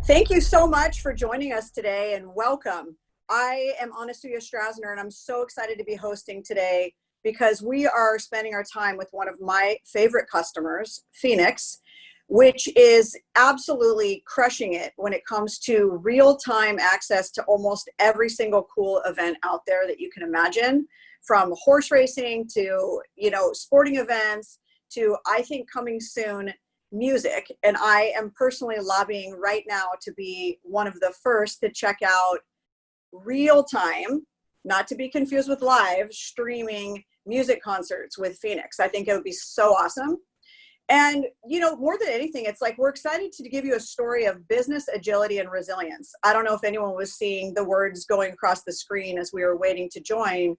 Thank you so much for joining us today and welcome. I am Anasuya Strasner and I'm so excited to be hosting today because we are spending our time with one of my favorite customers, Phenix, which is absolutely crushing it when it comes to real-time access to almost every single cool event out there that you can imagine, from horse racing to, sporting events to, I think coming soon, music. And I am personally lobbying right now to be one of the first to check out real time, not to be confused with live, streaming music concerts with Phenix. I think it would be so awesome. And, more than anything, it's like we're excited to give you a story of business agility and resilience. I don't know if anyone was seeing the words going across the screen as we were waiting to join,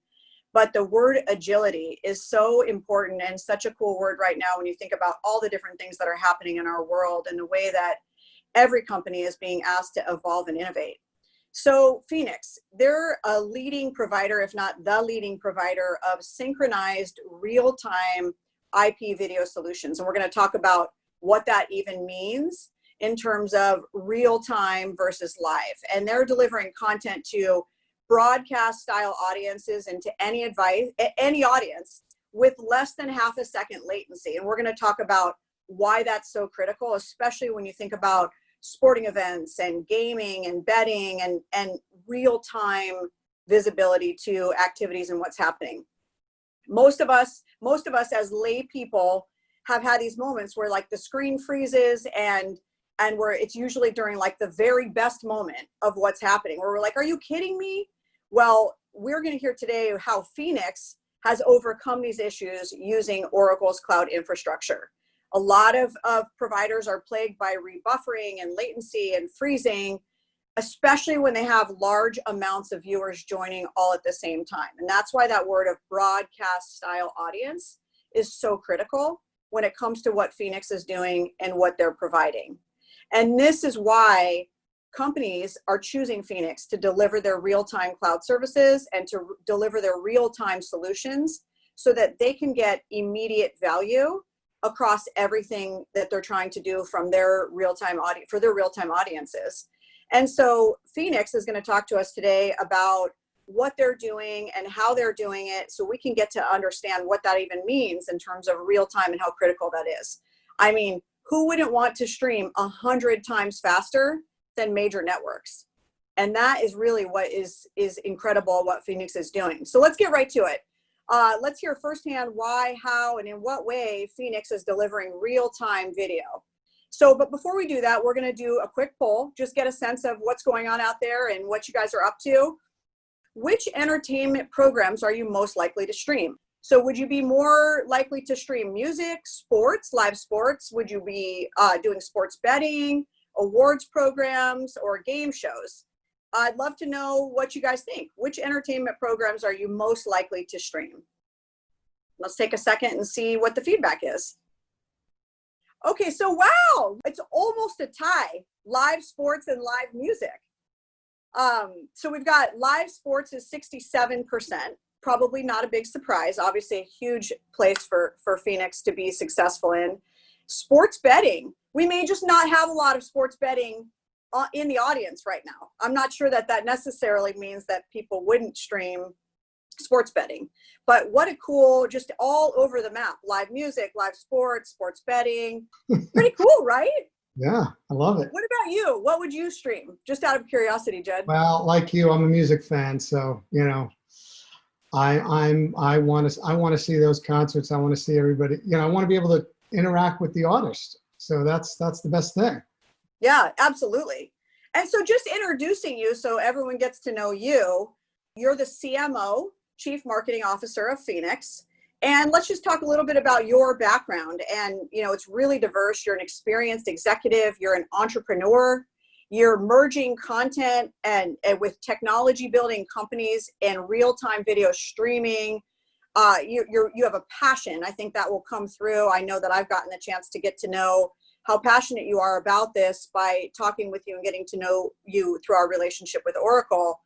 but the word agility is so important and such a cool word right now when you think about all the different things that are happening in our world and the way that every company is being asked to evolve and innovate. So Phenix, they're a leading provider, if not the leading provider, of synchronized real-time IP video solutions. And we're going to talk about what that even means in terms of real-time versus live. And they're delivering content to broadcast style audiences and to any audience with less than half a second latency. And we're going to talk about why that's so critical, especially when you think about sporting events and gaming and betting and real-time visibility to activities and what's happening. Most of us as lay people have had these moments where like the screen freezes and where it's usually during like the very best moment of what's happening where we're like, are you kidding me? Well, we're going to hear today how Phenix has overcome these issues using Oracle's cloud infrastructure. A lot of providers are plagued by rebuffering and latency and freezing, especially when they have large amounts of viewers joining all at the same time. And that's why that word of broadcast style audience is so critical when it comes to what Phenix is doing and what they're providing. And this is why companies are choosing Phenix to deliver their real-time cloud services and to deliver their real-time solutions so that they can get immediate value across everything that they're trying to do from their real-time audiences. And so Phenix is going to talk to us today about what they're doing and how they're doing it so we can get to understand what that even means in terms of real-time and how critical that is. I mean, who wouldn't want to stream 100 times faster than major networks? And that is really what is incredible what Phenix is doing. So let's get right to it. Let's hear firsthand why, how, and in what way Phenix is delivering real-time video. So, but before we do that, we're going to do a quick poll, just get a sense of what's going on out there and what you guys are up to. Which entertainment programs are you most likely to stream? So would you be more likely to stream music, sports, live sports? Would you be doing sports betting, awards programs, or game shows? I'd love to know what you guys think. Which entertainment programs are you most likely to stream? Let's take a second and see what the feedback is. Okay, so wow, it's almost a tie, live sports and live music. So we've got live sports is 67%, probably not a big surprise, obviously a huge place for Phenix to be successful in. Sports betting, we may just not have a lot of sports betting in the audience right now. I'm not sure that necessarily means that people wouldn't stream sports betting, but what a cool, just all over the map, live music, live sports, sports betting, pretty cool, right? Yeah, I love it. What about you? What would you stream? Just out of curiosity, Jed. Well, like you, I'm a music fan, so I want to see those concerts. I want to see everybody. I want to be able to interact with the artist. So that's the best thing. Yeah, absolutely. And so just introducing you so everyone gets to know you. You're the CMO, Chief Marketing Officer of Phenix. And let's just talk a little bit about your background. And, it's really diverse. You're an experienced executive. You're an entrepreneur. You're merging content and with technology building companies and real-time video streaming. You have a passion. I think that will come through. I know that I've gotten the chance to get to know how passionate you are about this by talking with you and getting to know you through our relationship with Oracle.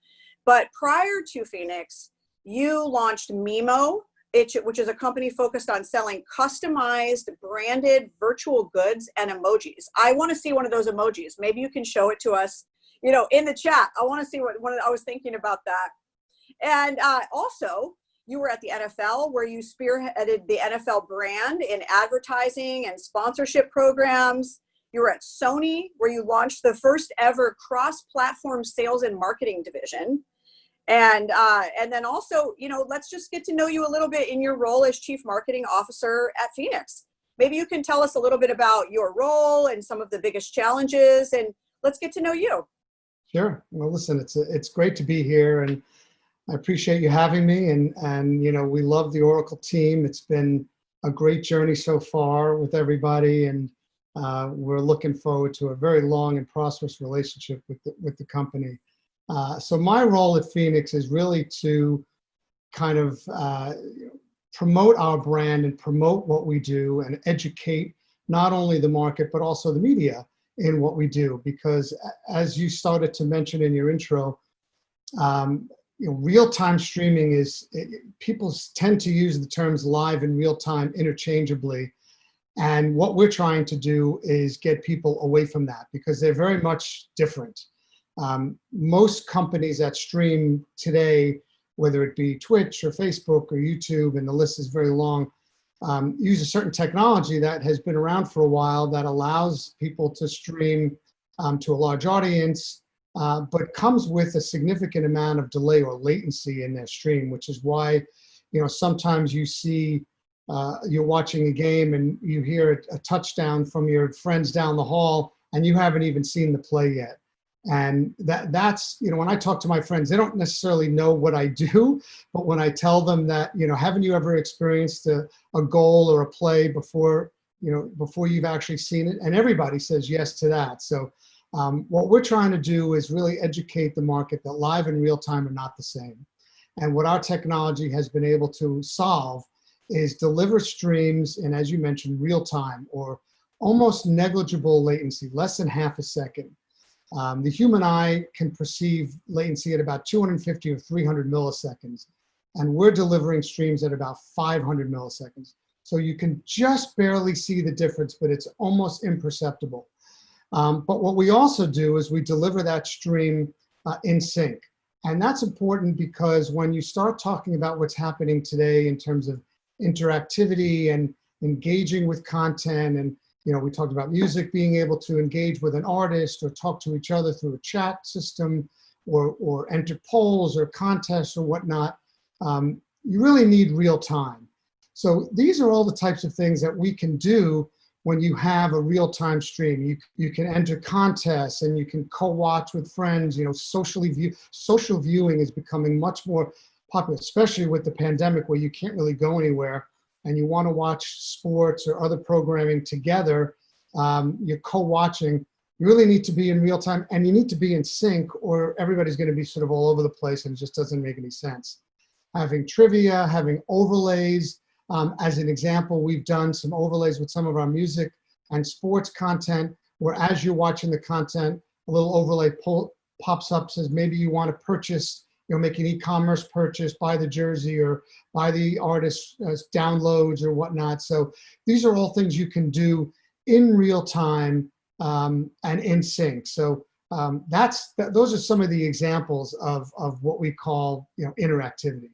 But prior to Phenix, you launched Mimo, which is a company focused on selling customized branded virtual goods and emojis. I want to see one of those emojis. Maybe you can show it to us, in the chat. I want to see I was thinking about that. And also, you were at the NFL, where you spearheaded the NFL brand in advertising and sponsorship programs. You were at Sony, where you launched the first ever cross-platform sales and marketing division. And then also, let's just get to know you a little bit in your role as Chief Marketing Officer at Phenix. Maybe you can tell us a little bit about your role and some of the biggest challenges, and let's get to know you. Sure. Well, listen, it's great to be here, and I appreciate you having me. And we love the Oracle team. It's been a great journey so far with everybody, and we're looking forward to a very long and prosperous relationship with the company. So my role at Phenix is really to kind of promote our brand and promote what we do and educate not only the market, but also the media in what we do. Because as you started to mention in your intro, real-time streaming people tend to use the terms live and real-time interchangeably. And what we're trying to do is get people away from that, because they're very much different. Most companies that stream today, whether it be Twitch or Facebook or YouTube, and the list is very long, use a certain technology that has been around for a while that allows people to stream to a large audience, but comes with a significant amount of delay or latency in their stream, which is why, sometimes you see you're watching a game and you hear a touchdown from your friends down the hall and you haven't even seen the play yet. And that's, when I talk to my friends, they don't necessarily know what I do, but when I tell them that, haven't you ever experienced a goal or a play before you've actually seen it? And everybody says yes to that. So what we're trying to do is really educate the market that live and real time are not the same. And what our technology has been able to solve is deliver streams in, as you mentioned, real time or almost negligible latency, less than half a second. The human eye can perceive latency at about 250 or 300 milliseconds, and we're delivering streams at about 500 milliseconds. So you can just barely see the difference, but it's almost imperceptible. But what we also do is we deliver that stream in sync. And that's important because when you start talking about what's happening today in terms of interactivity and engaging with content, and we talked about music, being able to engage with an artist or talk to each other through a chat system or enter polls or contests or whatnot. You really need real time. So these are all the types of things that we can do when you have a real-time stream. You can enter contests and you can co-watch with friends. Social viewing is becoming much more popular, especially with the pandemic, where you can't really go anywhere and you want to watch sports or other programming together. You're co-watching. You really need to be in real time, and you need to be in sync, or everybody's going to be sort of all over the place and it just doesn't make any sense. Having trivia, having overlays. As an example, we've done some overlays with some of our music and sports content, where as you're watching the content, a little overlay pops up, says maybe you want to purchase, make an e-commerce purchase, buy the jersey or buy the artist downloads or whatnot. So these are all things you can do in real time and in sync. So those are some of the examples of what we call interactivity.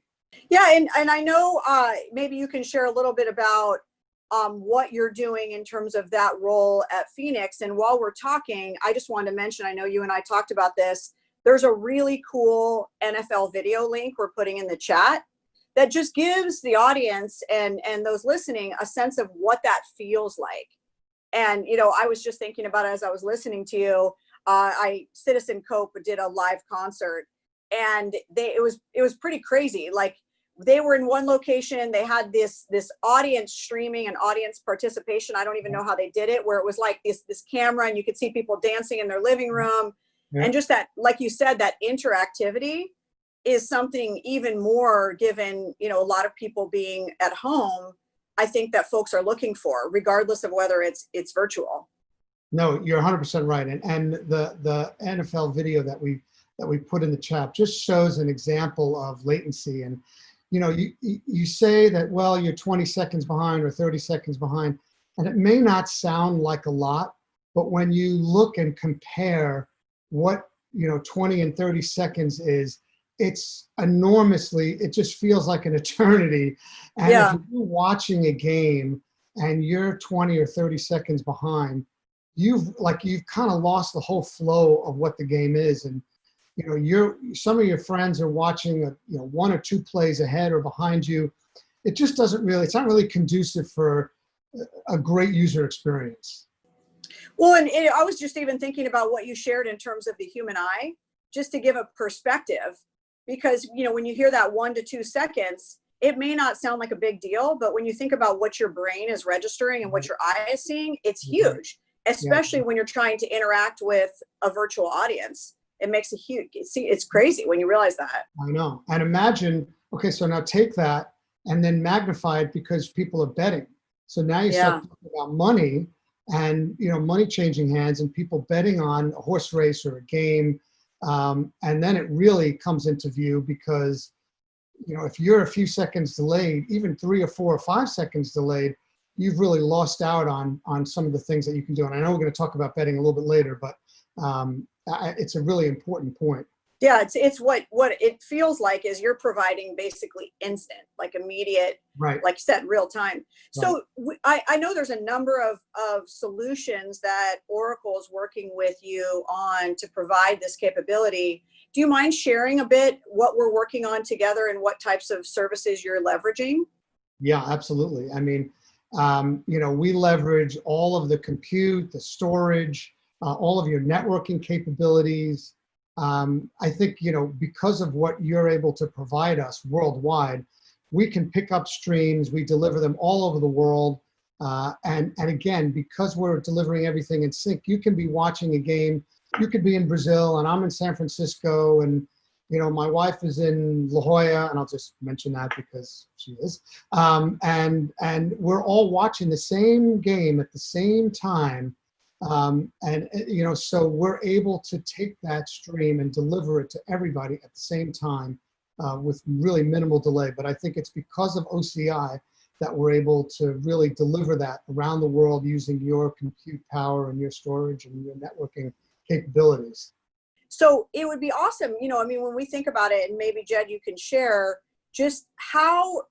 Yeah, and I know maybe you can share a little bit about what you're doing in terms of that role at Phenix. And while we're talking, I just wanted to mention, I know you and I talked about this, there's a really cool NFL video link we're putting in the chat that just gives the audience and those listening a sense of what that feels like. And, I was just thinking about it as I was listening to you. Citizen Cope did a live concert, and it was pretty crazy. Like, they were in one location, they had this audience streaming and audience participation. I don't even know how they did it, where it was like this camera and you could see people dancing in their living room. Yeah. And just that, like you said, that interactivity is something even more, given, a lot of people being at home, I think that folks are looking for, regardless of whether it's virtual. No, you're 100% right. And the NFL video that we put in the chat just shows an example of latency. And you say that, well, you're 20 seconds behind or 30 seconds behind, and it may not sound like a lot, but when you look and compare what, 20 and 30 seconds is, it's enormously, it just feels like an eternity. And if Yeah. you're watching a game and you're 20 or 30 seconds behind, you've kind of lost the whole flow of what the game is. And some of your friends are watching one or two plays ahead or behind you. It just doesn't really, it's not really conducive for a great user experience. Well, and I was just even thinking about what you shared in terms of the human eye, just to give a perspective, because, when you hear that 1 to 2 seconds, it may not sound like a big deal, but when you think about what your brain is registering and what your eye is seeing, it's huge, especially when you're trying to interact with a virtual audience. It makes a huge, it's crazy when you realize that. I know. And imagine, okay, so now take that and then magnify it because people are betting. So now you start talking about money and, money changing hands and people betting on a horse race or a game. And then it really comes into view because, if you're a few seconds delayed, even 3 or 4 or 5 seconds delayed, you've really lost out on some of the things that you can do. And I know we're going to talk about betting a little bit later, but it's a really important point. Yeah, it's what it feels like is you're providing basically instant, like immediate, right, like set real time. Right. So I know there's a number of solutions that Oracle is working with you on to provide this capability. Do you mind sharing a bit what we're working on together and what types of services you're leveraging? Yeah, absolutely. I mean, we leverage all of the compute, the storage, all of your networking capabilities. I think, because of what you're able to provide us worldwide, we can pick up streams, we deliver them all over the world. And again, because we're delivering everything in sync, you can be watching a game, you could be in Brazil and I'm in San Francisco and, my wife is in La Jolla, and I'll just mention that because she is. And we're all watching the same game at the same time. So we're able to take that stream and deliver it to everybody at the same time with really minimal delay. But I think it's because of OCI that we're able to really deliver that around the world using your compute power and your storage and your networking capabilities. So it would be awesome, when we think about it, and maybe Jed, you can share just how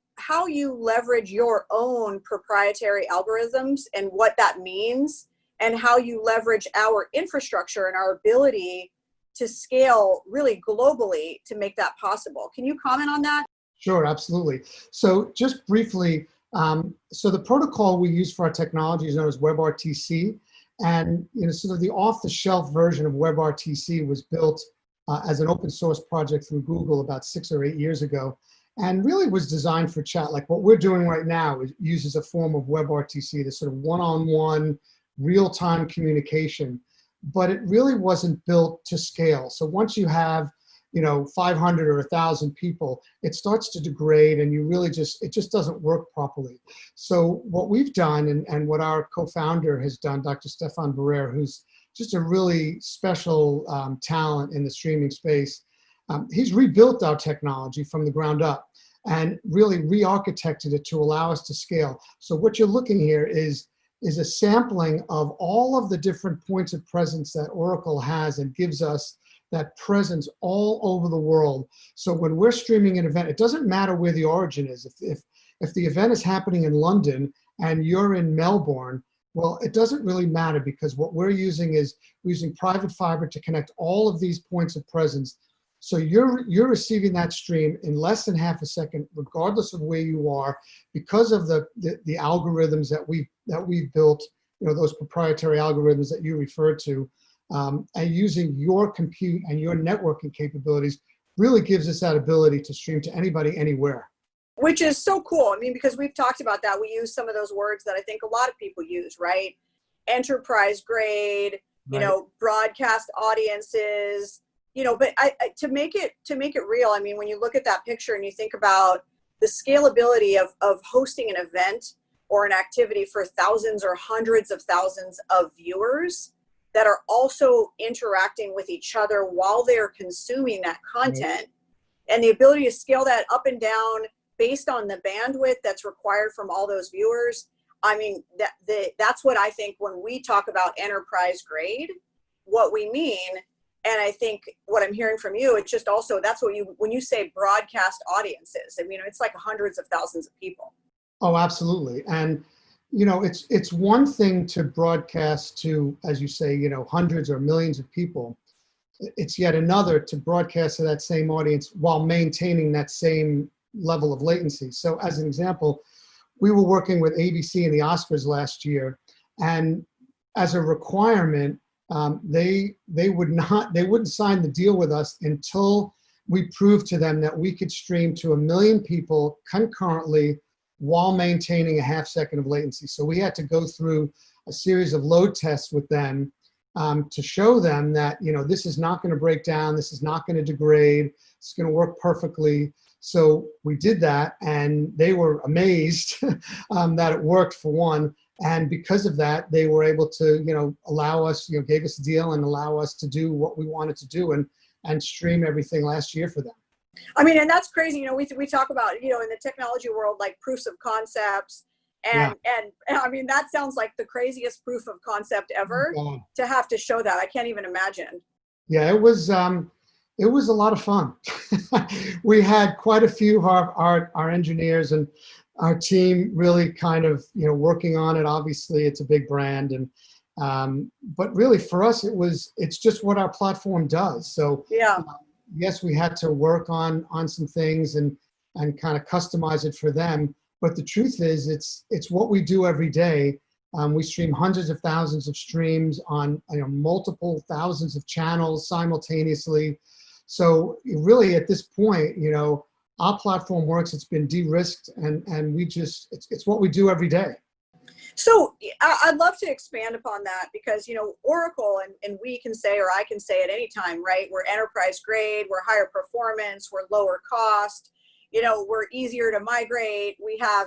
you leverage your own proprietary algorithms and what that means, and how you leverage our infrastructure and our ability to scale really globally to make that possible. Can you comment on that? Sure, absolutely. So just briefly, so the protocol we use for our technology is known as Webrtc. And sort of the off-the-shelf version of Webrtc was built as an open source project through Google about 6 or 8 years ago, and really was designed for chat. Like what we're doing right now uses a form of Webrtc, this sort of one-on-one, real-time communication, but it really wasn't built to scale. So once you have 500 or 1,000 people, it starts to degrade and it just doesn't work properly. So what we've done and what our co-founder has done, Dr. Stefan Barrere, who's just a really special talent in the streaming space, he's rebuilt our technology from the ground up and really re-architected it to allow us to scale. So what you're looking here is a sampling of all of the different points of presence that Oracle has and gives us that presence all over the world. So when we're streaming an event, it doesn't matter where the origin is. If the event is happening in London and you're in Melbourne, well, it doesn't really matter because what we're using private fiber to connect all of these points of presence. So you're receiving that stream in less than half a second, regardless of where you are, because of the algorithms that we've built, those proprietary algorithms that you referred to. And using your compute and your networking capabilities really gives us that ability to stream to anybody, anywhere. Which is so cool. I mean, because we've talked about that. We use some of those words that I think a lot of people use, right? Enterprise grade, Right. Broadcast audiences, but to make it real, I mean, when you look at that picture and you think about the scalability of hosting an event or an activity for thousands or hundreds of thousands of viewers that are also interacting with each other while they're consuming that content, and the ability to scale that up and down based on the bandwidth that's required from all those viewers, I mean, that's what I think when we talk about enterprise grade, what we mean. And I think what I'm hearing from you, it's just also, that's what when you say broadcast audiences, I mean, it's like hundreds of thousands of people. Oh, absolutely. And, it's one thing to broadcast to, as you say, hundreds or millions of people. It's yet another to broadcast to that same audience while maintaining that same level of latency. So as an example, we were working with ABC and the Oscars last year, and as a requirement, they wouldn't sign the deal with us until we proved to them that we could stream to 1 million people concurrently while maintaining a half-second of latency. So we had to go through a series of load tests with them to show them that this is not going to break down, this is not going to degrade, it's going to work perfectly. So we did that, and they were amazed that it worked, for one. And because of that, they were able to, allow us, gave us a deal and allow us to do what we wanted to do and stream everything last year for them. I mean, and that's crazy. We talk about, in the technology world, like proofs of concepts. And I mean, that sounds like the craziest proof of concept ever to have to show that. I can't even imagine. Yeah, it was a lot of fun. We had quite a few of our engineers and our team really kind of, working on it. Obviously, it's a big brand, but really for us, it's just what our platform does. So yeah, yes, we had to work on some things and kind of customize it for them. But the truth is, it's what we do every day. We stream hundreds of thousands of streams on multiple thousands of channels simultaneously. So really, at this point, our platform works. It's been de-risked, and it's what we do every day. So I'd love to expand upon that because, Oracle, and we can say, or I can say at any time, right? We're enterprise grade, we're higher performance, we're lower cost, we're easier to migrate. We have,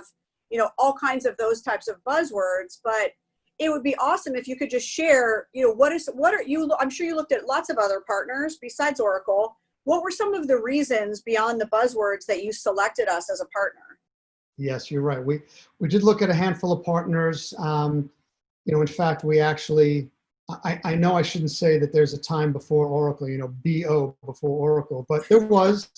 all kinds of those types of buzzwords, but it would be awesome if you could just share, I'm sure you looked at lots of other partners besides Oracle. What were some of the reasons beyond the buzzwords that you selected us as a partner? Yes, you're right. We did look at a handful of partners. In fact, we actually, I know I shouldn't say that there's a time before Oracle, BO before Oracle, but there was.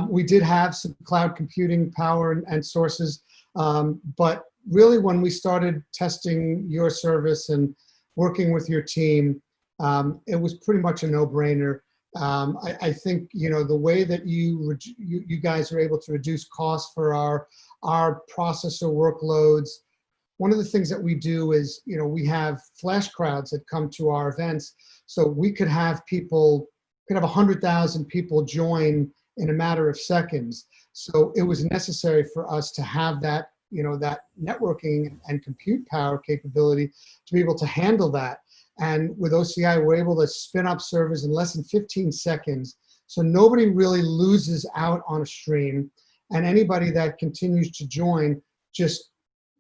We did have some cloud computing power and sources, but really when we started testing your service and working with your team, it was pretty much a no-brainer. I think, the way that you guys are able to reduce costs for our processor workloads. One of the things that we do is, we have flash crowds that come to our events. So we could have 100,000 people join in a matter of seconds. So it was necessary for us to have that, that networking and compute power capability to be able to handle that. And with OCI, we're able to spin up servers in less than 15 seconds. So nobody really loses out on a stream. And anybody that continues to join, just,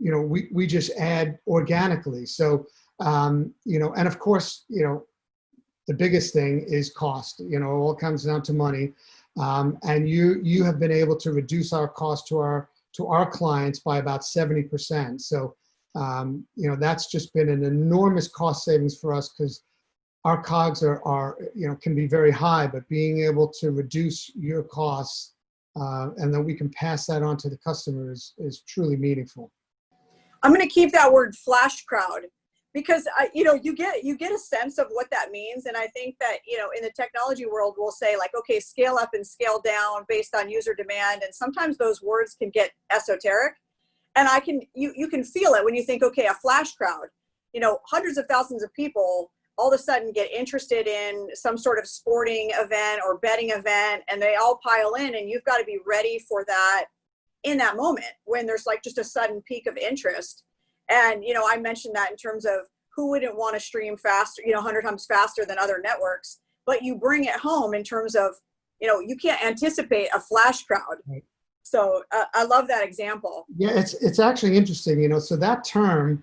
we just add organically. So, and of course, the biggest thing is cost. It all comes down to money. And you have been able to reduce our cost to our clients by about 70%. So, that's just been an enormous cost savings for us because our COGS are can be very high, but being able to reduce your costs and then we can pass that on to the customers is truly meaningful. I'm going to keep that word flash crowd because you get a sense of what that means. And I think that, in the technology world, we'll say like, okay, scale up and scale down based on user demand. And sometimes those words can get esoteric. And you can feel it when you think, okay, a flash crowd, hundreds of thousands of people all of a sudden get interested in some sort of sporting event or betting event, and they all pile in, and you've got to be ready for that in that moment when there's like just a sudden peak of interest. And, I mentioned that in terms of who wouldn't want to stream faster, 100 times faster than other networks, but you bring it home in terms of, you can't anticipate a flash crowd. Right. So I love that example. Yeah, it's actually interesting, so that term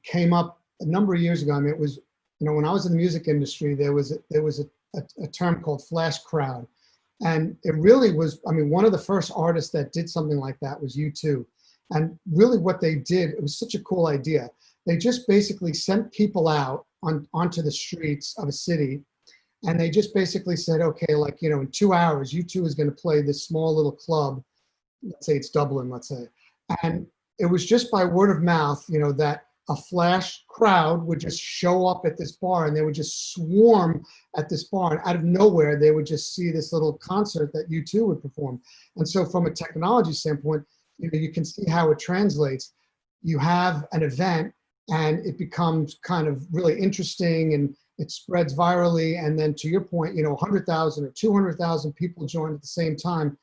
came up a number of years ago. I mean, it was, when I was in the music industry, there was a term called flash crowd. And it really was, I mean, one of the first artists that did something like that was U2. And really what they did, it was such a cool idea. They just basically sent people out onto the streets of a city. And they just basically said, okay, like, you know, in 2 hours, U2 is going to play this small little club. Let's say it's Dublin, let's say. And it was just by word of mouth, you know, that a flash crowd would just show up at this bar and they would just swarm at this bar. And out of nowhere, they would just see this little concert that U2 would perform. And so from a technology standpoint, you know, you can see how it translates. You have an event and it becomes kind of really interesting and it spreads virally. And then to your point, you know, 100,000 or 200,000 people join at the same time.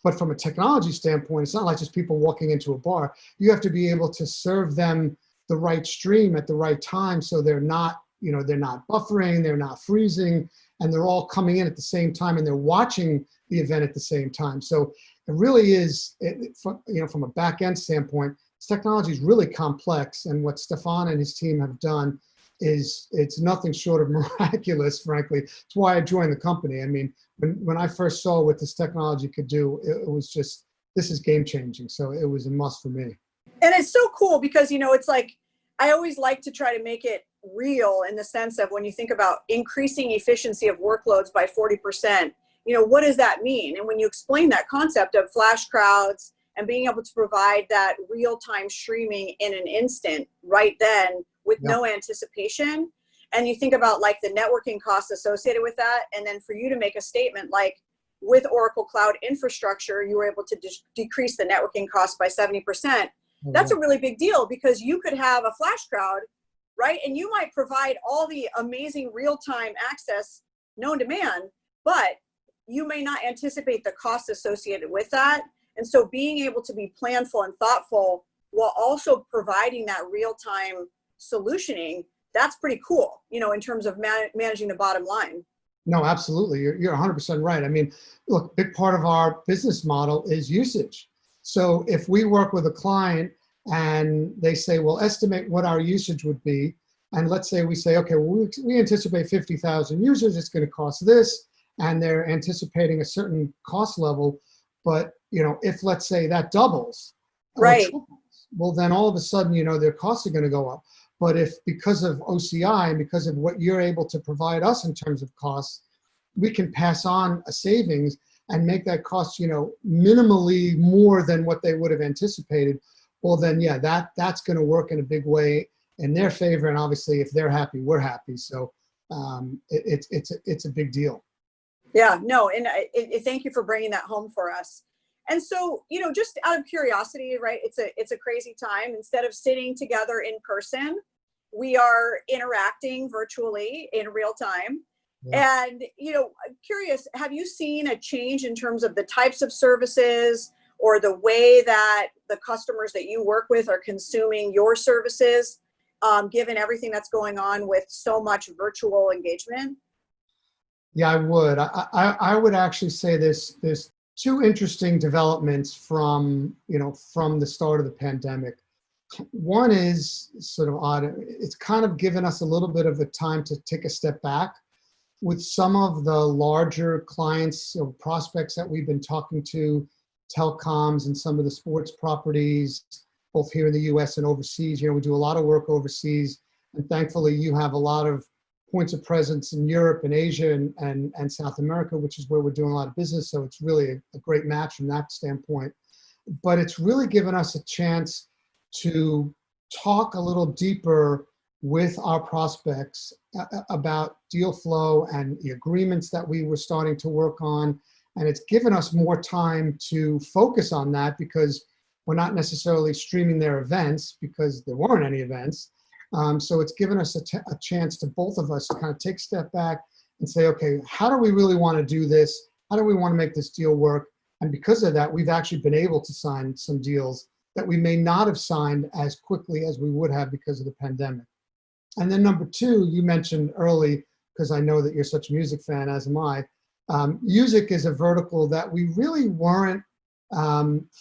But from a technology standpoint, it's not like just people walking into a bar. You have to be able to serve them the right stream at the right time, so they're not, you know, they're not buffering, they're not freezing, and they're all coming in at the same time, and they're watching the event at the same time. So it really is, you know, from a back end standpoint, this technology is really complex, and what Stefan and his team have done is it's nothing short of miraculous, frankly. It's why I joined the company. I mean, when I first saw what this technology could do, it was just, this is game changing. So it was a must for me. And it's so cool because, you know, it's like, I always like to try to make it real in the sense of when you think about increasing efficiency of workloads by 40%, you know, what does that mean? And when you explain that concept of flash crowds and being able to provide that real-time streaming in an instant right then with no anticipation, and you think about like the networking costs associated with that, and then for you to make a statement like, with Oracle Cloud Infrastructure, you were able to decrease the networking costs by 70%. That's a really big deal because you could have a flash crowd, right? And you might provide all the amazing real-time access known to man, but you may not anticipate the costs associated with that. And so being able to be planful and thoughtful while also providing that real-time solutioning, that's pretty cool, you know, in terms of managing the bottom line. No, absolutely. You're 100% right. I mean, look, big part of our business model is usage. So if we work with a client and they say, well, estimate what our usage would be. And let's say we say, okay, well, we anticipate 50,000 users, it's going to cost this. And they're anticipating a certain cost level. But, you know, if let's say that doubles, right, triples, well, then all of a sudden, you know, their costs are going to go up. But if because of OCI and because of what you're able to provide us in terms of costs, we can pass on a savings and make that cost, you know, minimally more than what they would have anticipated, well then, yeah, that's going to work in a big way in their favor. And obviously if they're happy, we're happy. So it's a big deal. Yeah, no, and thank you for bringing that home for us. And so, you know, just out of curiosity, right, it's a crazy time. Instead of sitting together in person, we are interacting virtually in real time. Yeah. And, you know, I'm curious, have you seen a change in terms of the types of services or the way that the customers that you work with are consuming your services, given everything that's going on with so much virtual engagement? Yeah, I would. I would actually say there's two interesting developments from the start of the pandemic. One is sort of odd. It's kind of given us a little bit of the time to take a step back with some of the larger clients or prospects that we've been talking to, telecoms and some of the sports properties, both here in the US and overseas. You know, we do a lot of work overseas, and thankfully you have a lot of points of presence in Europe and Asia and South America, which is where we're doing a lot of business. So it's really a great match from that standpoint. But it's really given us a chance to talk a little deeper with our prospects about deal flow and the agreements that we were starting to work on. And it's given us more time to focus on that because we're not necessarily streaming their events because there weren't any events. So it's given us a chance to both of us to kind of take a step back and say, okay, how do we really want to do this? How do we want to make this deal work? And because of that, we've actually been able to sign some deals that we may not have signed as quickly as we would have because of the pandemic. And then number two, you mentioned early, because I know that you're such a music fan, as am I, music is a vertical that we really weren't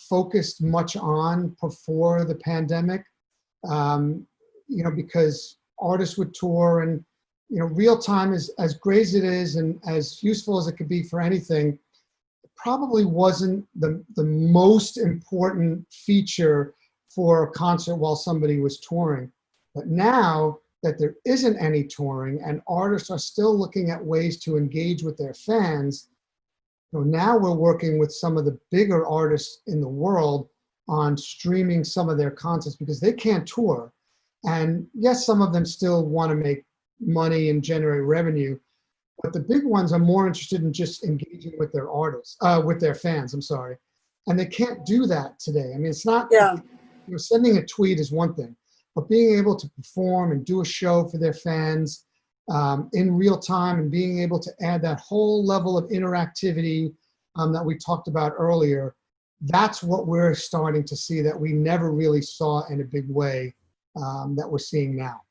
focused much on before the pandemic, you know, because artists would tour and, you know, real time is as great as it is and as useful as it could be for anything. probably wasn't the most important feature for a concert while somebody was touring. But now that there isn't any touring and artists are still looking at ways to engage with their fans, now we're working with some of the bigger artists in the world on streaming some of their concerts because they can't tour. And yes, some of them still want to make money and generate revenue, but the big ones are more interested in just engaging with their artists, with their fans, I'm sorry. And they can't do that today. I mean, it's not, sending a tweet is one thing, but being able to perform and do a show for their fans in real time and being able to add that whole level of interactivity that we talked about earlier, that's what we're starting to see that we never really saw in a big way that we're seeing now.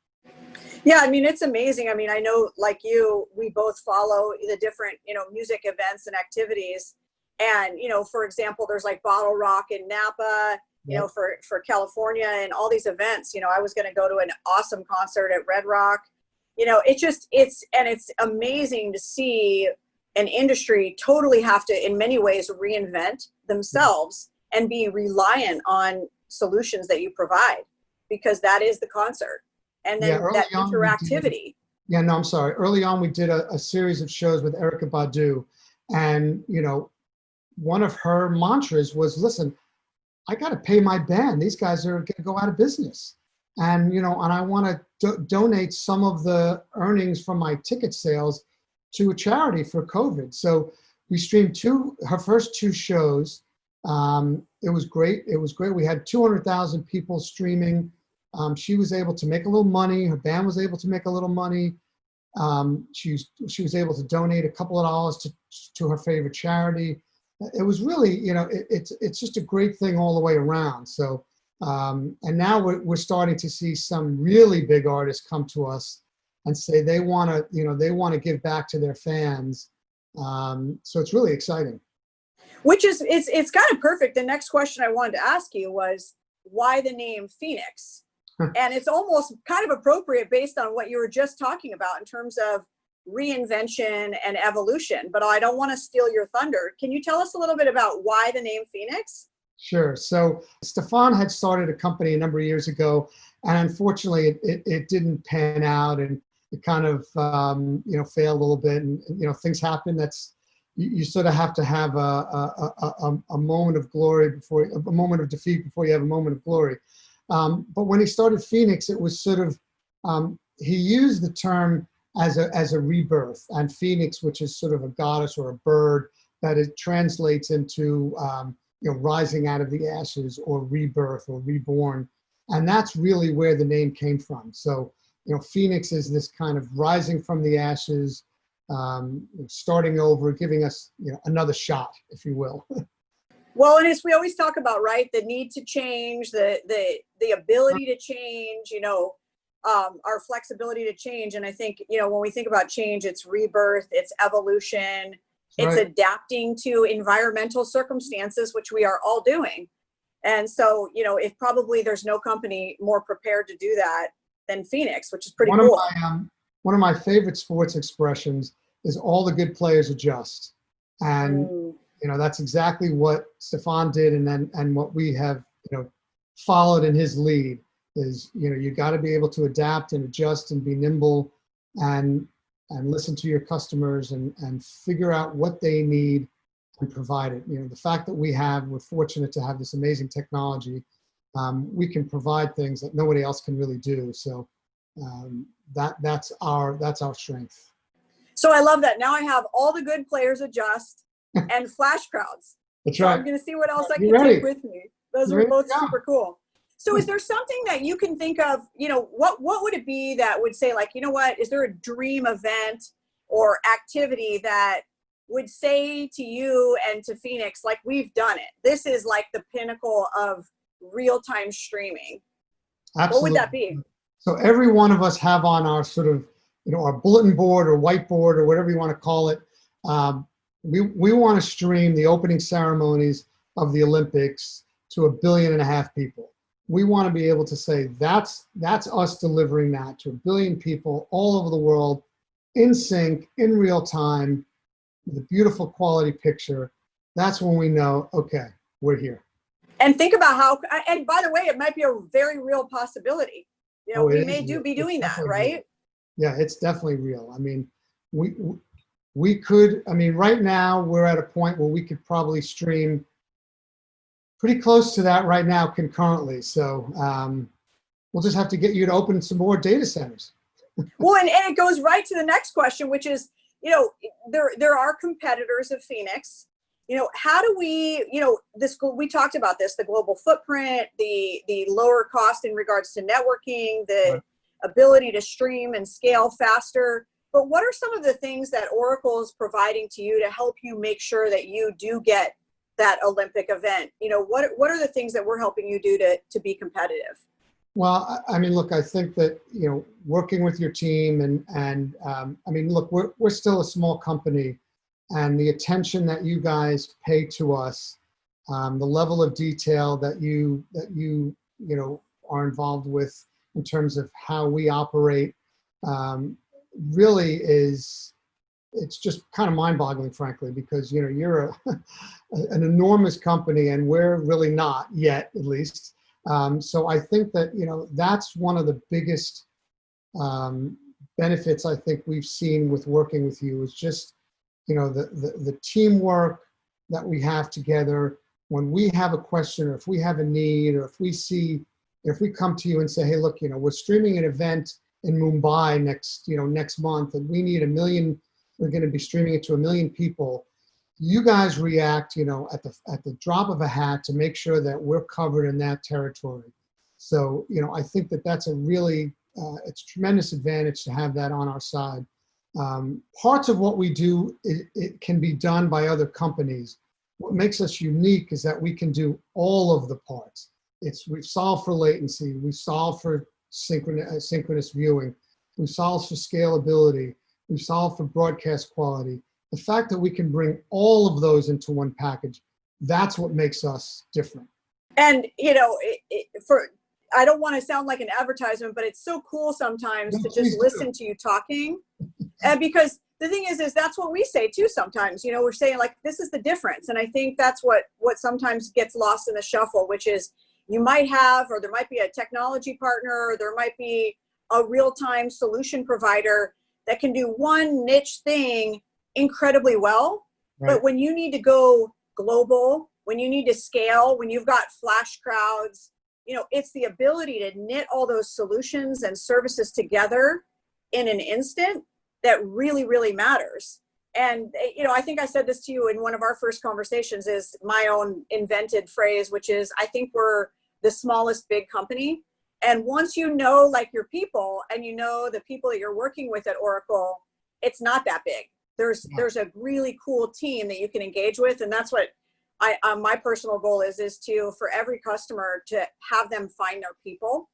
Yeah, I mean, it's amazing. I mean, I know, like you, we both follow the different, music events and activities. And, for example, there's like Bottle Rock in Napa, for California, and all these events. I was going to go to an awesome concert at Red Rock. It's amazing to see an industry totally have to, in many ways, reinvent themselves and be reliant on solutions that you provide, because that is the concert. And then that interactivity. I'm sorry. Early on, we did a series of shows with Erykah Badu. And, one of her mantras was, listen, I got to pay my band. These guys are going to go out of business. And, and I want to donate some of the earnings from my ticket sales to a charity for COVID. So we streamed her first two shows. It was great. We had 200,000 people streaming. She was able to make a little money. Her band was able to make a little money. She was able to donate a couple of dollars to her favorite charity. It was really, it's just a great thing all the way around. So, and now we're starting to see some really big artists come to us and say they want to give back to their fans. So it's really exciting. Which is, it's kind of perfect. The next question I wanted to ask you was, why the name Phenix? And it's almost kind of appropriate based on what you were just talking about in terms of reinvention and evolution, but I don't want to steal your thunder. Can you tell us a little bit about why the name Phenix? Sure. So Stefan had started a company a number of years ago, and unfortunately it didn't pan out, and it kind of, failed a little bit, and, things happen. You sort of have to have a moment of glory a moment of defeat before you have a moment of glory. But when he started Phenix, it was sort of, he used the term as a rebirth, and Phenix, which is sort of a goddess or a bird, that it translates into, rising out of the ashes, or rebirth, or reborn. And that's really where the name came from. So, Phenix is this kind of rising from the ashes, starting over, giving us, another shot, if you will. Well, and as we always talk about, right, the need to change, the ability to change, our flexibility to change. And I think, when we think about change, it's rebirth, it's evolution, it's adapting to environmental circumstances, which we are all doing. And so, if probably there's no company more prepared to do that than Phenix, which is pretty cool. One of my favorite sports expressions is all the good players adjust. And that's exactly what Stefan did, and what we have, followed in his lead is, you got to be able to adapt and adjust and be nimble and listen to your customers and figure out what they need and provide it. The fact that we're fortunate to have this amazing technology, we can provide things that nobody else can really do. So that's our strength. So I love that. Now I have all the good players adjust and flash crowds. That's right. So I'm going to see what else I can take with me. Those are both super cool. So is there something that you can think of, what would it be that would say, like, is there a dream event or activity that would say to you and to Phenix, like, we've done it. This is like the pinnacle of real-time streaming. Absolutely. What would that be? So every one of us have on our sort of, our bulletin board or whiteboard or whatever you want to call it. We want to stream the opening ceremonies of the Olympics to 1.5 billion people. We want to be able to say that's us delivering that to 1 billion people all over the world, in sync, in real time, with a beautiful quality picture. that's when we know, okay, we're here. And think about how, and by the way, it might be a very real possibility. You know, Oh, we it may is real. be It's doing that, definitely real. right? Yeah, it's definitely real. I mean, we could, I mean, right now we're at a point where we could probably stream pretty close to that right now concurrently. So we'll just have to get you to open some more data centers. Well, and it goes right to the next question, which is, you know, there are competitors of Phenix. You know, how do we, you know, we talked about this, the global footprint, the lower cost in regards to networking, the Right. ability to stream and scale faster. But what are some of the things that Oracle is providing to you to help you make sure that you do get that Olympic event? You know, what are the things that we're helping you do to be competitive? Well, I mean, look, I think that, you know, working with your team and I mean, look, we're still a small company, and the attention that you guys pay to us, the level of detail that you know, are involved with in terms of how we operate, really is, it's just kind of mind-boggling, frankly, because, you know, you're an enormous company and we're really not yet, at least. So I think that, you know, that's one of the biggest benefits I think we've seen with working with you is just, you know, the teamwork that we have together. When we have a question, or if we have a need, or if we come to you and say, hey, look, you know, we're streaming an event in Mumbai next month, and we need 1 million, we're going to be streaming it to 1 million people. You guys react, you know, at the drop of a hat to make sure that we're covered in that territory. So, you know, I think that that's a really, it's a tremendous advantage to have that on our side. Parts of what we do, it can be done by other companies. What makes us unique is that we can do all of the parts. We've solved for latency, we solve for synchronous viewing, we solve for scalability, we solve for broadcast quality. The fact that we can bring all of those into one package, that's what makes us different. And, you know, I don't want to sound like an advertisement, but it's so cool sometimes No, to just please do. listen to you talking. And because the thing is that's what we say too sometimes. You know, we're saying like, this is the difference. And I think that's what sometimes gets lost in the shuffle, which is you might have, or there might be a technology partner, or there might be a real-time solution provider that can do one niche thing incredibly well. Right. But when you need to go global, when you need to scale, when you've got flash crowds, you know, it's the ability to knit all those solutions and services together in an instant that really, really matters. And, you know, I think I said this to you in one of our first conversations, is my own invented phrase, which is, I think we're the smallest big company. And once you know, like, your people, and you know the people that you're working with at Oracle, it's not that big. There's a really cool team that you can engage with. And that's what my personal goal is to, for every customer, to have them find their people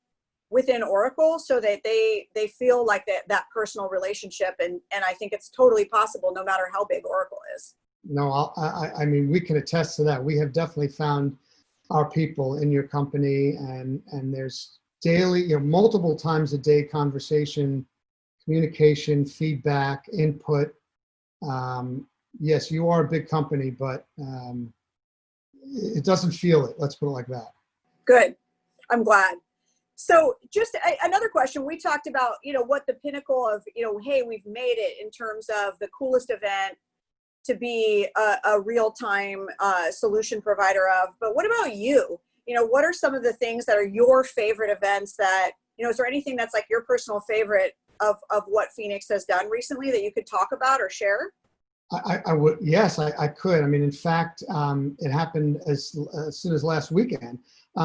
within Oracle so that they feel like that personal relationship. And I think it's totally possible no matter how big Oracle is. No, I mean, we can attest to that. We have definitely found our people in your company, and there's daily, you know, multiple times a day conversation, communication, feedback, input. Yes, you are a big company, but it doesn't feel it. Let's put it like that. Good. I'm glad. So just another question. We talked about, you know, what the pinnacle of, you know, hey, we've made it in terms of the coolest event to be a real-time solution provider of. But what about you? You know, what are some of the things that are your favorite events that, you know, is there anything that's like your personal favorite of what Phenix has done recently that you could talk about or share? I would, yes, I could. I mean, in fact, it happened as soon as last weekend.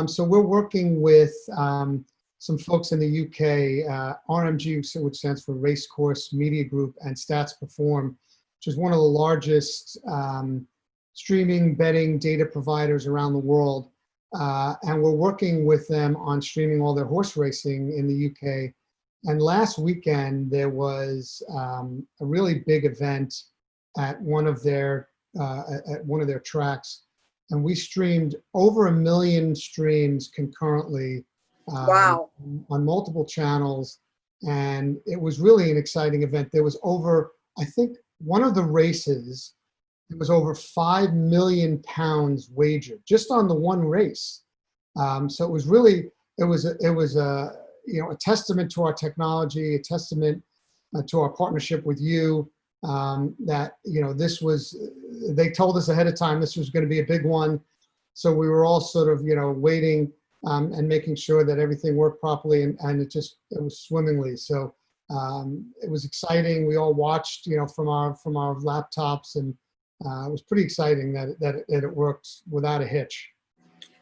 So we're working with some folks in the UK, RMG, which stands for Racecourse Media Group, and Stats Perform, which is one of the largest streaming betting data providers around the world. And we're working with them on streaming all their horse racing in the UK. And last weekend, there was a really big event at one of their tracks, and we streamed over 1 million streams concurrently Wow. on multiple channels, and it was really an exciting event. There was over, I think, one of the races It was over 5 million pounds wagered just on the one race. So it was really, it was a a testament to our technology, a testament to our partnership with you. That this was, they told us ahead of time this was going to be a big one, so we were all sort of waiting and making sure that everything worked properly, and it was swimmingly. So it was exciting. We all watched from our laptops, and it was pretty exciting that it worked without a hitch.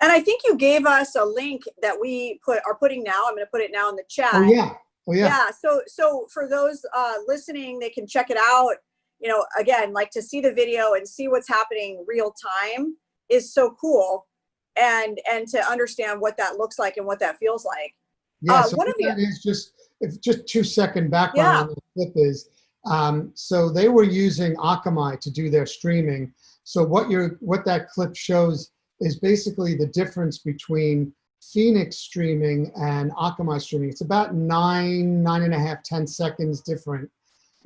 And I think you gave us a link that we are putting now. I'm going to put it now in the chat. Oh yeah. Oh yeah. Yeah. So for those listening, they can check it out. Again, like to see the video and see what's happening real time is so cool, and to understand what that looks like and what that feels like. Yeah. So what that is, just 2-second background on the clip is, so they were using Akamai to do their streaming. So what that clip shows is basically the difference between Phenix streaming and Akamai streaming. It's about 9.5, 10 seconds different.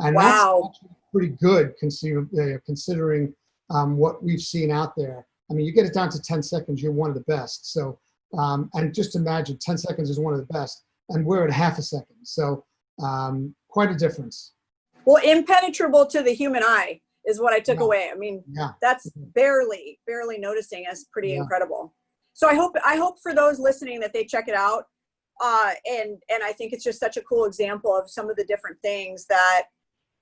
And wow, that's pretty good considering what we've seen out there. I mean, you get it down to 10 seconds, you're one of the best. So, and just imagine 10 seconds is one of the best, and we're at half a second. So quite a difference. Well, impenetrable to the human eye is what I took away. I mean, that's barely noticing as pretty incredible. So I hope for those listening that they check it out. And I think it's just such a cool example of some of the different things that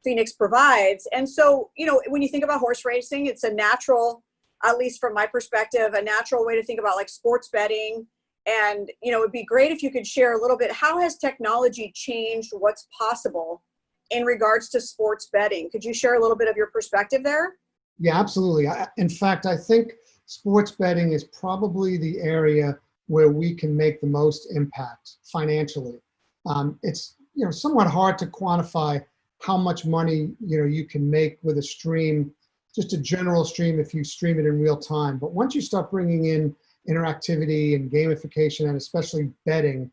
Phenix provides. And so, when you think about horse racing, it's a natural, at least from my perspective, a natural way to think about like sports betting. And, it'd be great if you could share a little bit, how has technology changed what's possible in regards to sports betting? Could you share a little bit of your perspective there? Yeah, absolutely. In fact, I think sports betting is probably the area where we can make the most impact financially. It's somewhat hard to quantify how much money you can make with a stream, just a general stream if you stream it in real time. But once you start bringing in interactivity and gamification, and especially betting,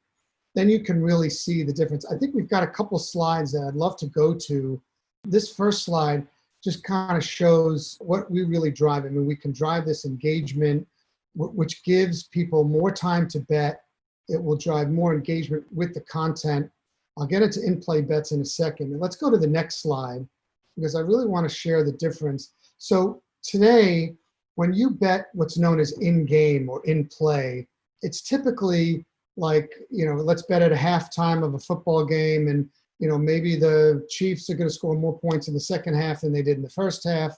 then you can really see the difference. I think we've got a couple slides that I'd love to go to. This first slide just kind of shows what we really drive. I mean, we can drive this engagement, which gives people more time to bet. It will drive more engagement with the content. I'll get into in-play bets in a second. And let's go to the next slide, because I really want to share the difference. So today, when you bet what's known as in-game or in-play, it's typically like, let's bet at a halftime of a football game, and maybe the Chiefs are going to score more points in the second half than they did in the first half,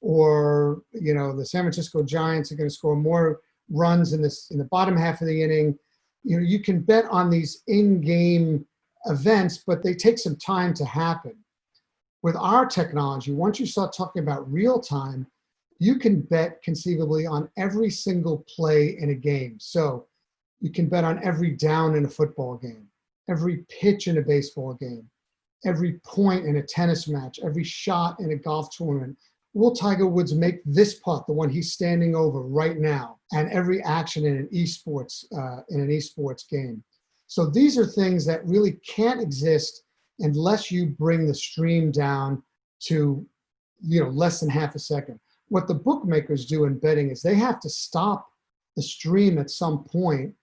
or the San Francisco Giants are going to score more runs in the bottom half of the inning. You can bet on these in-game events, but they take some time to happen. With our technology, once you start talking about real time, you can bet conceivably on every single play in a game. So you can bet on every down in a football game, every pitch in a baseball game, every point in a tennis match, every shot in a golf tournament. Will Tiger Woods make this putt, the one he's standing over right now, and every action in an esports game. So these are things that really can't exist unless you bring the stream down to less than half a second. What the bookmakers do in betting is they have to stop the stream at some point,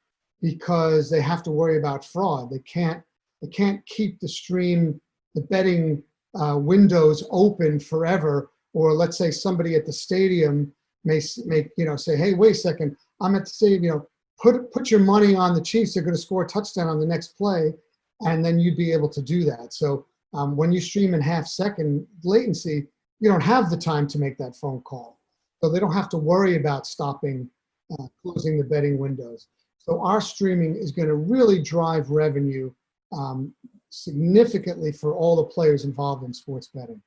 because they have to worry about fraud. They can't keep the stream, the betting windows open forever. Or let's say somebody at the stadium may say, hey, wait a second, I'm at the stadium, put your money on the Chiefs, they're going to score a touchdown on the next play, and then you'd be able to do that. So when you stream in half-second latency, you don't have the time to make that phone call. So they don't have to worry about stopping, closing the betting windows. So our streaming is going to really drive revenue significantly for all the players involved in sports betting.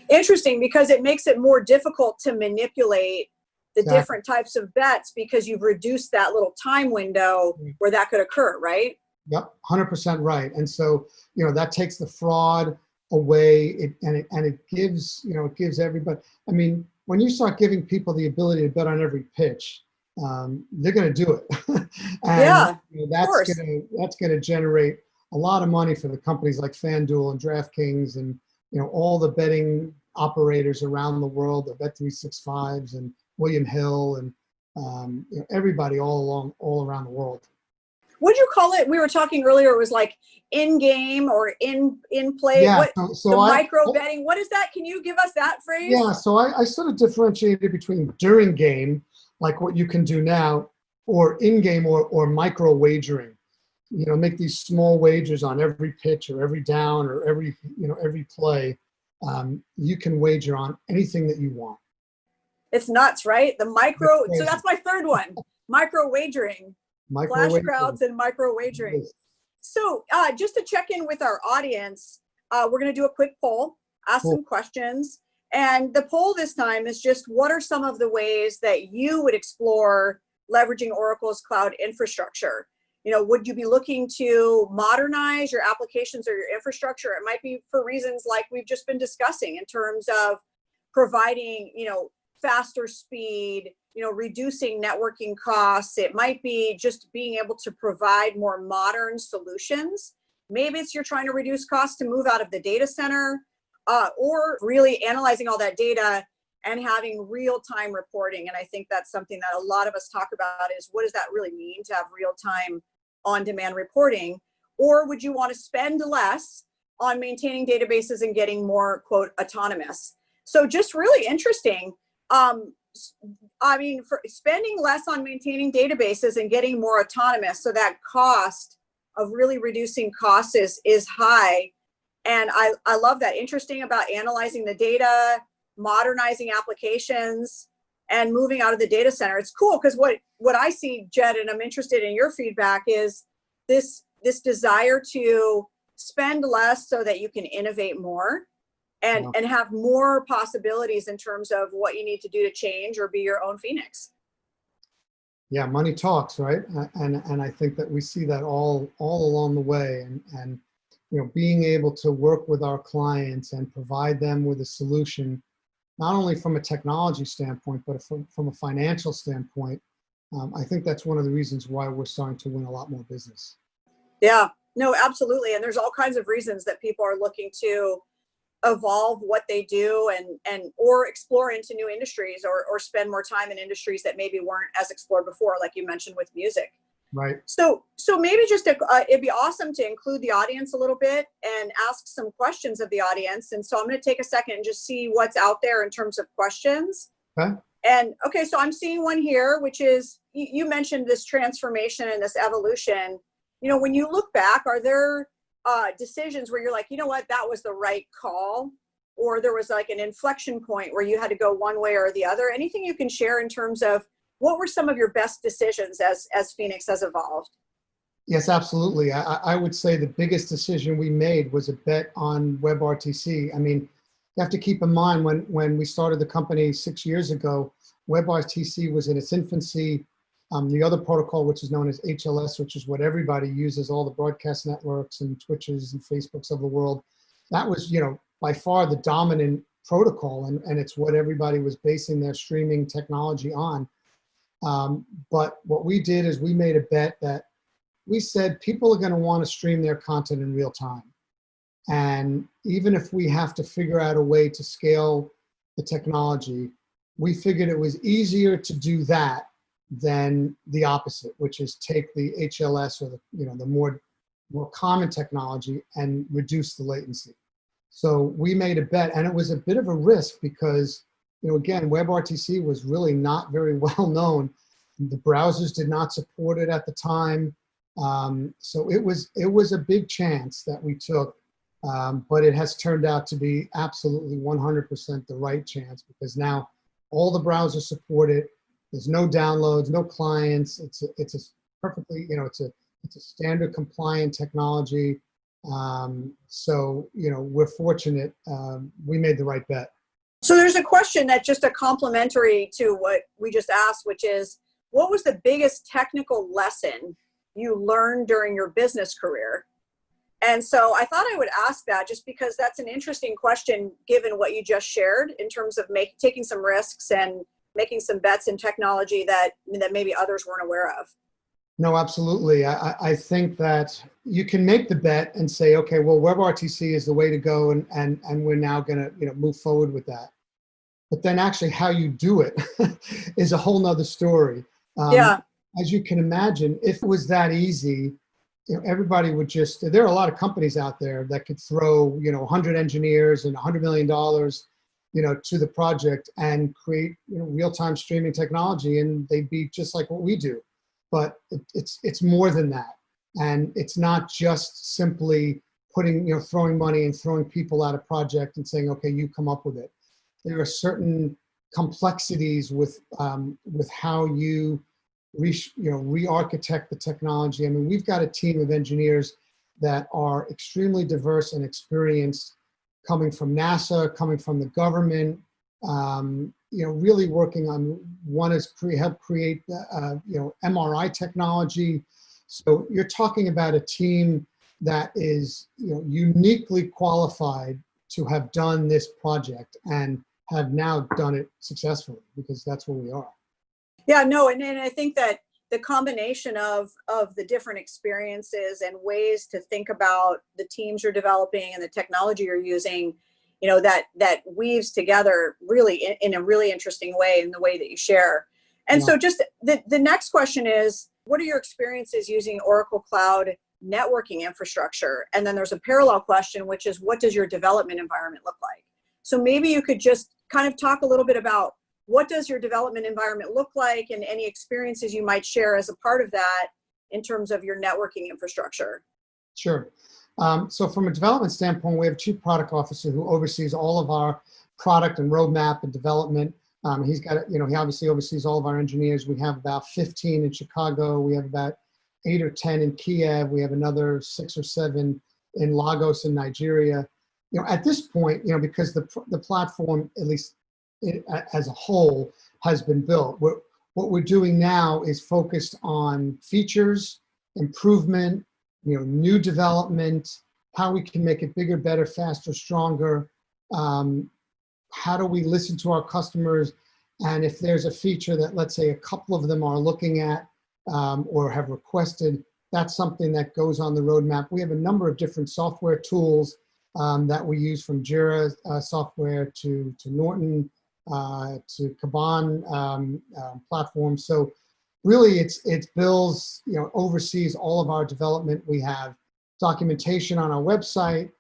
Interesting, because it makes it more difficult to manipulate the different types of bets, because you've reduced that little time window where that could occur, right? Yep, 100% right. And so, that takes the fraud away, it gives everybody. I mean, when you start giving people the ability to bet on every pitch, they're going to do it. And that's going to generate a lot of money for the companies like FanDuel and DraftKings and all the betting operators around the world, the Bet365s and William Hill and everybody all around the world. What'd you call it? We were talking earlier, it was like in-game or in play. Yeah, What so the micro betting, what is that? Can you give us that phrase? Yeah, so I sort of differentiated between during game, like what you can do now, or in-game or micro wagering. Make these small wagers on every pitch or every down or every play. You can wager on anything that you want. It's nuts, right? The micro, so that's my third one, micro wagering. Flash crowds and micro wagering. Yes. So just to check in with our audience, we're going to do a quick poll, ask some questions. And the poll this time is just, what are some of the ways that you would explore leveraging Oracle's cloud infrastructure? Would you be looking to modernize your applications or your infrastructure? It might be for reasons like we've just been discussing in terms of providing, faster speed, reducing networking costs. It might be just being able to provide more modern solutions. Maybe it's you're trying to reduce costs to move out of the data center, or really analyzing all that data and having real-time reporting. And I think that's something that a lot of us talk about is, what does that really mean to have real-time on-demand reporting? Or would you want to spend less on maintaining databases and getting more, quote, autonomous? So just really interesting. For spending less on maintaining databases and getting more autonomous, so that cost of really reducing costs is high. And I love that. Interesting about analyzing the data, modernizing applications, and moving out of the data center. It's cool because what I see, Jed, and I'm interested in your feedback, is this desire to spend less so that you can innovate more and have more possibilities in terms of what you need to do to change or be your own Phenix. Yeah, money talks, right? And I think that we see that all along the way, and being able to work with our clients and provide them with a solution, not only from a technology standpoint, but from a financial standpoint. I think that's one of the reasons why we're starting to win a lot more business. Yeah, no, absolutely. And there's all kinds of reasons that people are looking to evolve what they do or explore into new industries or spend more time in industries that maybe weren't as explored before, like you mentioned with music. Right. So maybe just it'd be awesome to include the audience a little bit and ask some questions of the audience. And so I'm going to take a second and just see what's out there in terms of questions. Okay. And okay, so I'm seeing one here, which is, you mentioned this transformation and this evolution. When you look back, are there decisions where you're like, you know what, that was the right call, or there was like an inflection point where you had to go one way or the other? Anything you can share in terms of what were some of your best decisions as Phenix has evolved? Yes, absolutely. I would say the biggest decision we made was a bet on Webrtc. I mean, you have to keep in mind when we started the company 6 years ago, Webrtc was in its infancy. The other protocol, which is known as HLS, which is what everybody uses, all the broadcast networks and Twitches and Facebooks of the world, that was, by far the dominant protocol, and it's what everybody was basing their streaming technology on. But what we did is we made a bet that we said people are going to want to stream their content in real time. And even if we have to figure out a way to scale the technology, we figured it was easier to do that than the opposite, which is take the HLS or the more common technology and reduce the latency. So we made a bet, and it was a bit of a risk because, again, Webrtc was really not very well known. The browsers did not support it at the time. So it was a big chance that we took, but it has turned out to be absolutely 100% the right chance, because now all the browsers support it. There's no downloads, no clients. It's a perfectly, it's a standard compliant technology. So we're fortunate. We made the right bet. So there's a question that's just a complementary to what we just asked, which is, what was the biggest technical lesson you learned during your business career? And so I thought I would ask that, just because that's an interesting question given what you just shared in terms of taking some risks and making some bets in technology that maybe others weren't aware of. No, absolutely. I think that you can make the bet and say, okay, well, WebRTC is the way to go, and we're now going to move forward with that. But then actually how you do it is a whole nother story. Um, Yeah. as you can imagine, if it was that easy, everybody would just, there are a lot of companies out there that could throw, 100 engineers and $100 million, to the project and create, real-time streaming technology, and they'd be just like what we do. But it's more than that. And it's not just simply putting, throwing money and throwing people at a project and saying, okay, you come up with it. There are certain complexities with how you re-architect the technology. I mean, we've got a team of engineers that are extremely diverse and experienced, coming from NASA, coming from the government, really working on, one is help create, MRI technology. So you're talking about a team that is, uniquely qualified to have done this project and have now done it successfully, because that's where we are. Yeah, no, and I think that the combination of the different experiences and ways to think about the teams you're developing and the technology you're using, that weaves together really in a really interesting way in the way that you share. And Yeah. so just the next question is, what are your experiences using Oracle Cloud networking infrastructure? And then there's a parallel question, which is, what does your development environment look like? So maybe you could just kind of talk a little bit about what does your development environment look like, and any experiences you might share as a part of that in terms of your networking infrastructure. Sure. So from a development standpoint, we have a chief product officer who oversees all of our product and roadmap and development. He's got, he obviously oversees all of our engineers. We have about 15 in Chicago. We have about 8 or 10 in Kiev. We have another 6 or 7 in Lagos in Nigeria. At this point, because the platform, at least as a whole, has been built. What we're doing now is focused on features, improvement, new development, how we can make it bigger, better, faster, stronger. How do we listen to our customers? And if there's a feature that, let's say, a couple of them are looking at or have requested, that's something that goes on the roadmap. We have a number of different software tools that we use, from Jira software to Norton, to Kanban platform. So really it's Bill's, oversees all of our development. We have documentation on our website.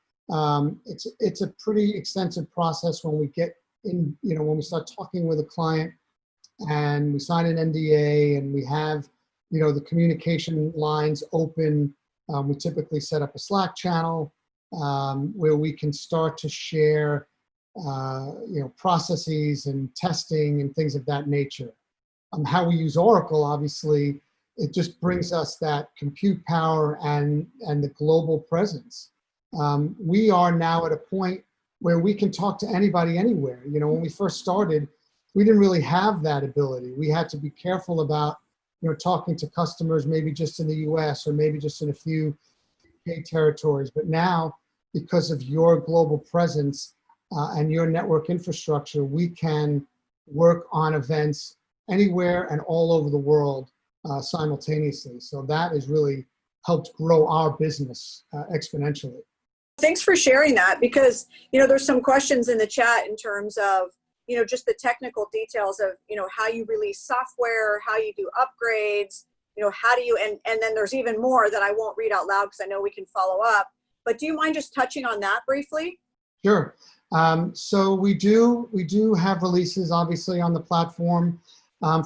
It's a pretty extensive process when we get in, when we start talking with a client and we sign an NDA and we have, the communication lines open. We typically set up a Slack channel where we can start to share processes and testing and things of that nature. How we use Oracle, obviously, it just brings us that compute power and the global presence. We are now at a point where we can talk to anybody anywhere. When we first started, we didn't really have that ability. We had to be careful about, talking to customers maybe just in the US or maybe just in a few territories. But now, because of your global presence, and your network infrastructure, we can work on events anywhere and all over the world simultaneously. So that has really helped grow our business exponentially. Thanks for sharing that, because there's some questions in the chat in terms of just the technical details of how you release software, how you do upgrades, how do you, and then there's even more that I won't read out loud because I know we can follow up. But do you mind just touching on that briefly? Sure. So we do have releases, obviously, on the platform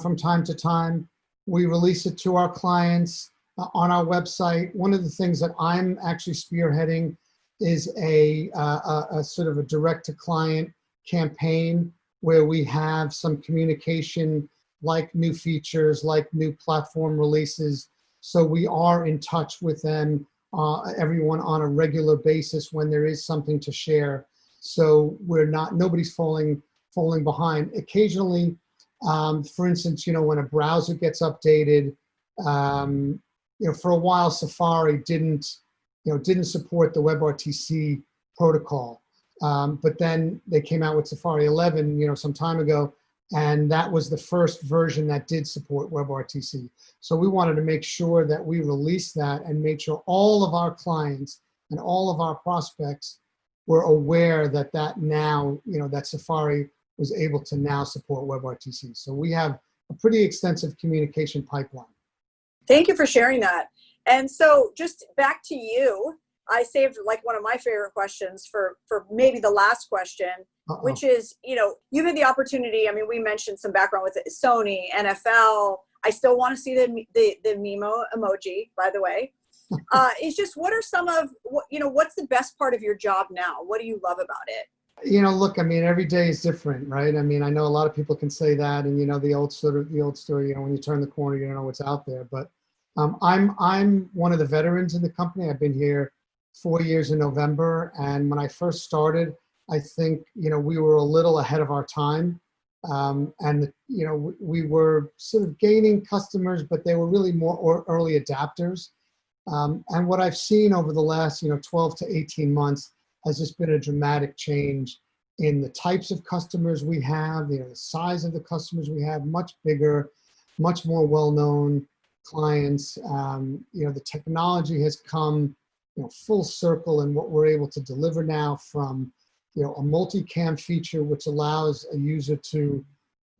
from time to time. We release it to our clients on our website. One of the things that I'm actually spearheading is a sort of a direct-to-client campaign where we have some communication, like new features, like new platform releases. So we are in touch with them, everyone, on a regular basis when there is something to share. So nobody's falling behind. Occasionally, for instance, when a browser gets updated, for a while Safari didn't support the WebRTC protocol. But then they came out with Safari 11, some time ago, And that was the first version that did support WebRTC. So we wanted to make sure that we released that and made sure all of our clients and all of our prospects were aware that now, that Safari was able to now support WebRTC. So we have a pretty extensive communication pipeline. Thank you for sharing that. And so just back to you, I saved like one of my favorite questions for maybe the last question, which is, you've had the opportunity. I mean, we mentioned some background with Sony, NFL. I still want to see the Mimo emoji, by the way. It's just, what are some of, what's the best part of your job now? What do you love about it? Look, I mean, every day is different, right? I mean, I know a lot of people can say that, and the old story, when you turn the corner, you don't know what's out there. But I'm one of the veterans in the company. I've been here 4 years in November, and when I first started, I think we were a little ahead of our time, and we were sort of gaining customers, but they were really more early adapters. And what I've seen over the last 12 to 18 months has just been a dramatic change in the types of customers we have, the size of the customers we have, much bigger, much more well-known clients. The technology has come full circle in what we're able to deliver now, from a multicam feature, which allows a user to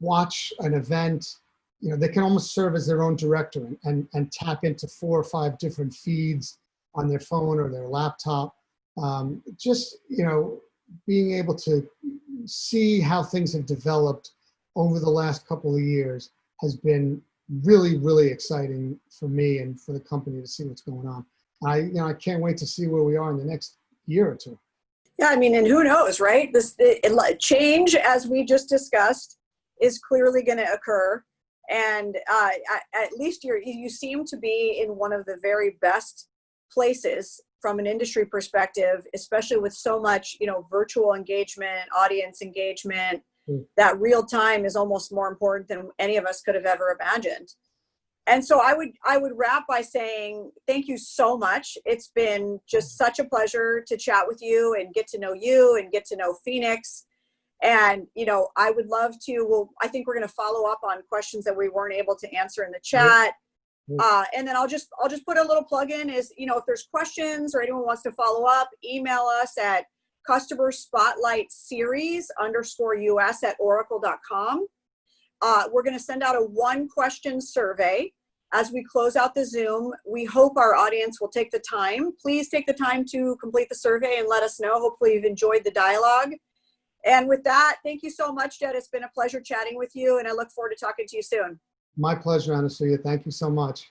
watch an event. They can almost serve as their own director and tap into 4 or 5 different feeds on their phone or their laptop. Being able to see how things have developed over the last couple of years has been really, really exciting for me and for the company to see what's going on. I can't wait to see where we are in the next year or two. Yeah, I mean, and who knows, right? Change, as we just discussed, is clearly going to occur. And at least you seem to be in one of the very best places from an industry perspective, especially with so much, virtual engagement, audience engagement. That real time is almost more important than any of us could have ever imagined. And so I would wrap by saying thank you so much. It's been just such a pleasure to chat with you and get to know you and get to know Phenix. And, I would love to, I think we're going to follow up on questions that we weren't able to answer in the chat. And then I'll just put a little plug in is, if there's questions or anyone wants to follow up, email us at customerspotlightseries_us@oracle.com. We're going to send out a 1-question survey as we close out the Zoom. We hope our audience will take the time. Please take the time to complete the survey and let us know. Hopefully you've enjoyed the dialogue. And with that, thank you so much, Jed. It's been a pleasure chatting with you, and I look forward to talking to you soon. My pleasure, Anasuya. Thank you so much.